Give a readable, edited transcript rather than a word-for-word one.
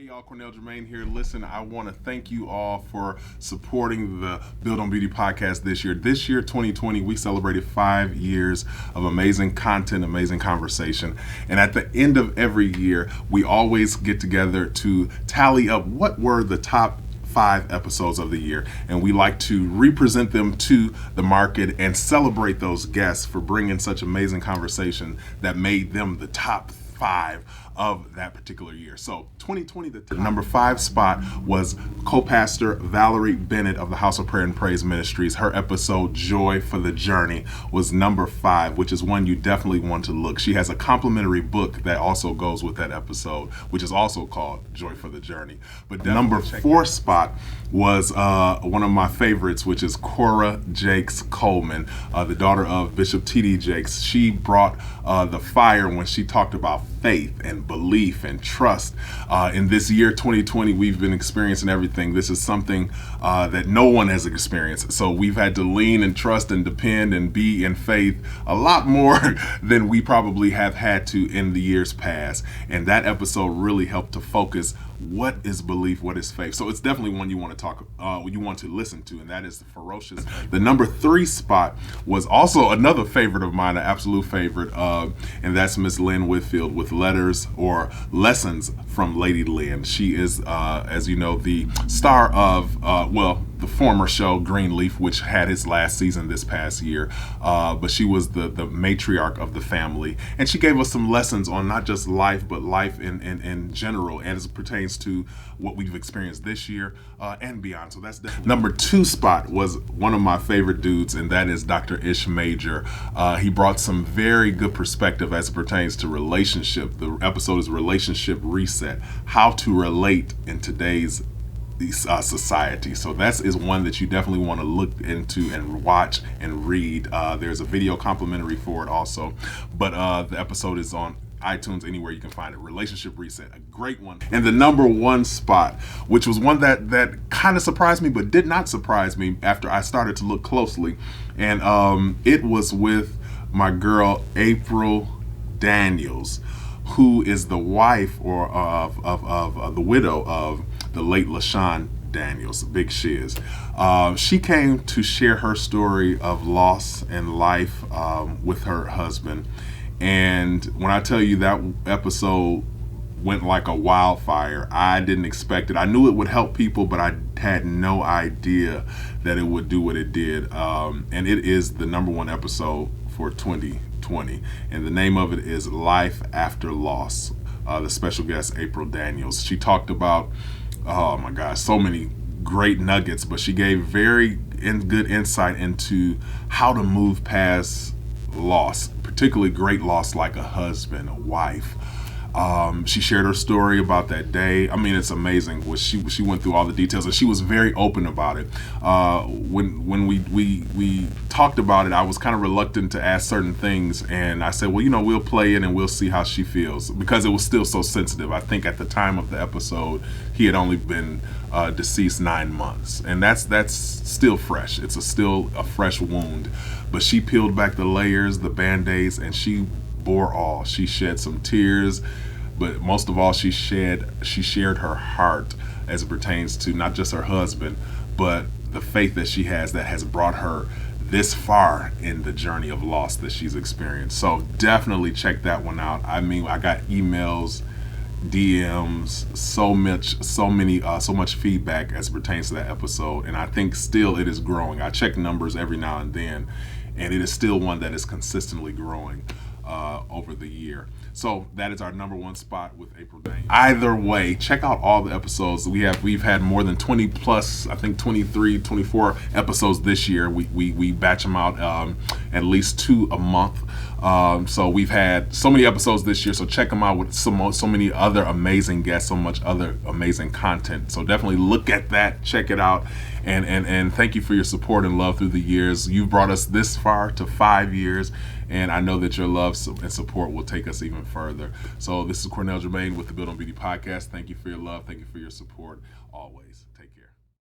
Hey y'all, Cornell Jermaine here. Listen, I want to thank you all for supporting the Build on Beauty podcast this year. This year, 2020, we celebrated 5 years of amazing content, amazing conversation. And at the end of every year, we always get together to tally up what were the top 5 episodes of the year, and we like to represent them to the market and celebrate those guests for bringing such amazing conversation that made them the top 5 of that particular year. So 2020, the number 5 spot was co-pastor Valerie Bennett of the House of Prayer and Praise Ministries. Her episode Joy for the Journey was number 5, which is one you definitely want to look. She has a complimentary book that also goes with that episode, which is also called Joy for the Journey. But number 4 spot was one of my favorites, which is Cora Coleman, the daughter of Bishop T.D. Jakes. She brought the fire when she talked about faith and belief and trust. In this year 2020, we've been experiencing everything. This is something that no one has experienced. So we've had to lean and trust and depend and be in faith a lot more than we probably have had to in the years past. And that episode really helped to focus what is belief, what is faith. So it's definitely one you want to listen to, and that is the Ferocious. The number 3 spot was also another favorite of mine, an absolute favorite, and that's Miss Lynn Whitfield with Letters or Lessons from Lady Lynn. She is, as you know, the star of, the former show Greenleaf, which had its last season this past year, but she was the matriarch of the family, and she gave us some lessons on not just life, but life in general, as it pertains to what we've experienced this year and beyond. So that's definitely number 2 spot was one of my favorite dudes, and that is Dr. Ishmael Major. He brought some very good perspective as it pertains to relationship. The episode is Relationship Reset, how to relate in today's society. So that is one that you definitely want to look into and watch and read. There's a video complimentary for it also, but the episode is on iTunes, anywhere you can find it. Relationship Reset, a great one. And the number 1 spot, which was one that kind of surprised me but did not surprise me after I started to look closely, and it was with my girl April Daniels, who is the wife of the widow of the late LaShawn Daniels, Big Shiz. She came to share her story of loss and life with her husband. And when I tell you that episode went like a wildfire, I didn't expect it. I knew it would help people, but I had no idea that it would do what it did. And it is the number 1 episode for 2020. And the name of it is Life After Loss. The special guest, April Daniels. She talked about, oh my gosh, so many great nuggets, but she gave very good insight into how to move past loss, particularly great loss like a husband, a wife. She shared her story about that day. I mean, it's amazing. She went through all the details, and she was very open about it. When we talked about it, I was kind of reluctant to ask certain things, and I said, well, we'll play it and we'll see how she feels, because it was still so sensitive. I think at the time of the episode, he had only been deceased 9 months, and that's still fresh. It's still a fresh wound, but she peeled back the layers, the band-aids, and she bore all. She shed some tears, but most of all, she shared her heart as it pertains to not just her husband, but the faith that she has that has brought her this far in the journey of loss that she's experienced. So definitely check that one out. I mean, I got emails, DMs, so much feedback as it pertains to that episode, and I think still it is growing. I check numbers every now and then, and it is still one that is consistently growing over the year. So that is our number 1 spot with April Daniels. Either way, check out all the episodes. We've had more than 20 plus, I think 23, 24 episodes this year. We batch them out at least 2 a month. So we've had so many episodes this year, so check them out with so many other amazing guests, so much other amazing content. So definitely look at that, check it out, and thank you for your support and love through the years. You've brought us this far to 5 years, and I know that your love and support will take us even further. So this is Cornell Jermaine with the Build on Beauty podcast. Thank you for your love. Thank you for your support always. Take care.